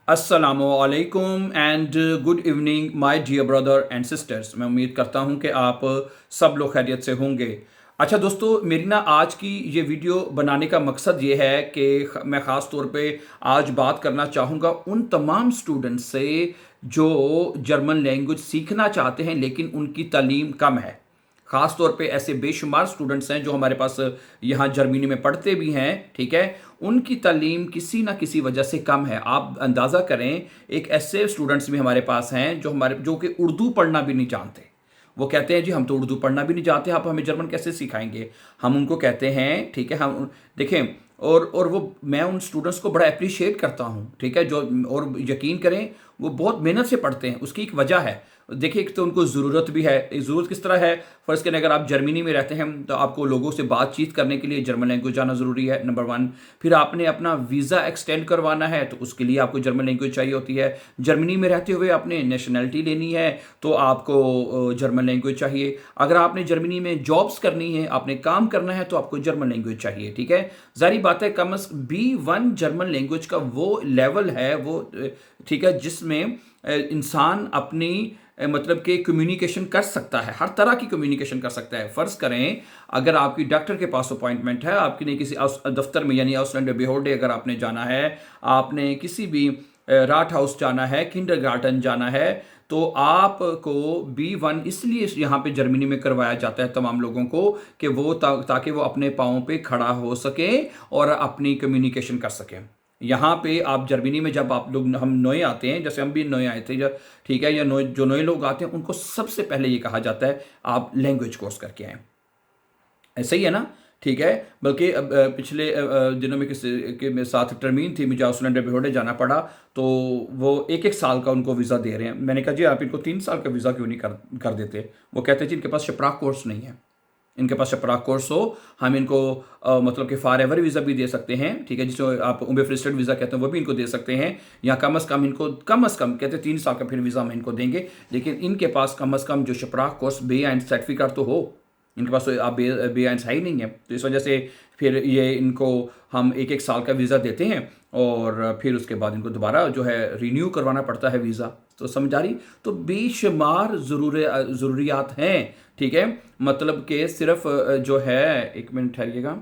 अस्सलामुअलैकुम and good evening my dear brother and sisters. मैं उम्मीद करता हूं कि आप सब लोग खैरियत से होंगे। अच्छा दोस्तों, मेरी ना आज की ये वीडियो बनाने का मकसद ये है कि मैं ख़ास तौर पे आज बात करना चाहूँगा उन तमाम स्टूडेंट्स से जो जर्मन लैंग्वेज सीखना चाहते हैं लेकिन उनकी तालीम कम है। ख़ास तौर पे ऐसे बेशुमार स्टूडेंट्स हैं जो हमारे पास यहाँ जर्मनी में पढ़ते भी हैं, ठीक है। उनकी तालीम किसी ना किसी वजह से कम है। आप अंदाज़ा करें, एक ऐसे स्टूडेंट्स भी हमारे पास हैं जो कि उर्दू पढ़ना भी नहीं जानते। वो कहते हैं जी हम तो उर्दू पढ़ना भी नहीं जानते, आप हमें जर्मन कैसे सिखाएंगे। हम उनको कहते हैं ठीक है, हम देखें, और वो मैं उन स्टूडेंट्स को बड़ा अप्रिशिएट करता हूँ, ठीक है, जो और यकीन करें वो बहुत मेहनत से पढ़ते हैं। उसकी एक वजह है, देखिए, एक तो उनको ज़रूरत भी है। ज़रूरत किस तरह है, फ़र्ज़ करें अगर आप जर्मनी में रहते हैं तो आपको लोगों से बातचीत करने के लिए जर्मन लैंग्वेज आना ज़रूरी है, नंबर वन। फिर आपने अपना वीज़ा एक्सटेंड करवाना है तो उसके लिए आपको जर्मन लैंग्वेज चाहिए होती है। जर्मनी में रहते हुए आपने नेशनैलिटी लेनी है तो आपको जर्मन लैंग्वेज चाहिए। अगर आपने जर्मनी में जॉब्स करनी है, आपने काम करना है तो आपको जर्मन लैंग्वेज चाहिए, ठीक है। ज़ाहिर बात है, कम अज़ B1 जर्मन लैंग्वेज का वो लेवल है, वो ठीक है, जिसमें इंसान अपनी मतलब कि कम्युनिकेशन कर सकता है, हर तरह की कम्युनिकेशन कर सकता है। फ़र्ज़ करें अगर आपकी डॉक्टर के पास अपॉइंटमेंट है, आपकी नहीं किसी दफ्तर में यानी आउसलैंड बेहोर्डे अगर आपने जाना है, आपने किसी भी राट हाउस जाना है, किंडरगार्टन जाना है, तो आपको B1 इसलिए यहाँ पे जर्मनी में करवाया जाता है तमाम लोगों को कि वो ताकि वो अपने पाँव पे खड़ा हो सके और अपनी कम्युनिकेशन कर सकें। यहाँ पे आप जर्मनी में जब आप लोग हम नए आते हैं, जैसे हम भी नए आए थे जब, ठीक है, या जो नए लोग आते हैं उनको सबसे पहले ये कहा जाता है आप लैंग्वेज कोर्स करके आएँ। ऐसा ही है ना, ठीक है। बल्कि पिछले दिनों में किसी के मेरे साथ टर्मीन थी, मुझे आउसलैंड बेहोडे जाना पड़ा, तो वो एक एक साल का उनको वीज़ा दे रहे हैं। मैंने कहा जी आप इनको 3 साल का वीज़ा क्यों नहीं कर कर देते। वो कहते जी इनके पास शप्राक कोर्स नहीं है। इनके पास शप्राक कोर्स हो, हम इनको मतलब कि फॉर एवर वीज़ा भी दे सकते हैं, ठीक है, जिसको आप उम्र वीज़ा कहते हैं, वो भी इनको दे सकते हैं। या कम अज़ कम कहते हैं 3 साल का फिर वीज़ा हम इनको देंगे, लेकिन इनके पास कम अज़ कम जो शप्राक कोर्स बे एंड सर्टिफिकेट तो हो। इनके पास तो आप बे एंड है ही नहीं है, तो इस वजह से फिर ये इनको हम एक एक साल का वीज़ा देते हैं और फिर उसके बाद इनको दोबारा जो है रीन्यू करवाना पड़ता है वीज़ा। तो समझ आ रही। तो बेशुमार ज़रूरियात हैं, ठीक है। मतलब कि सिर्फ जो है, एक मिनट ठहरिएगा।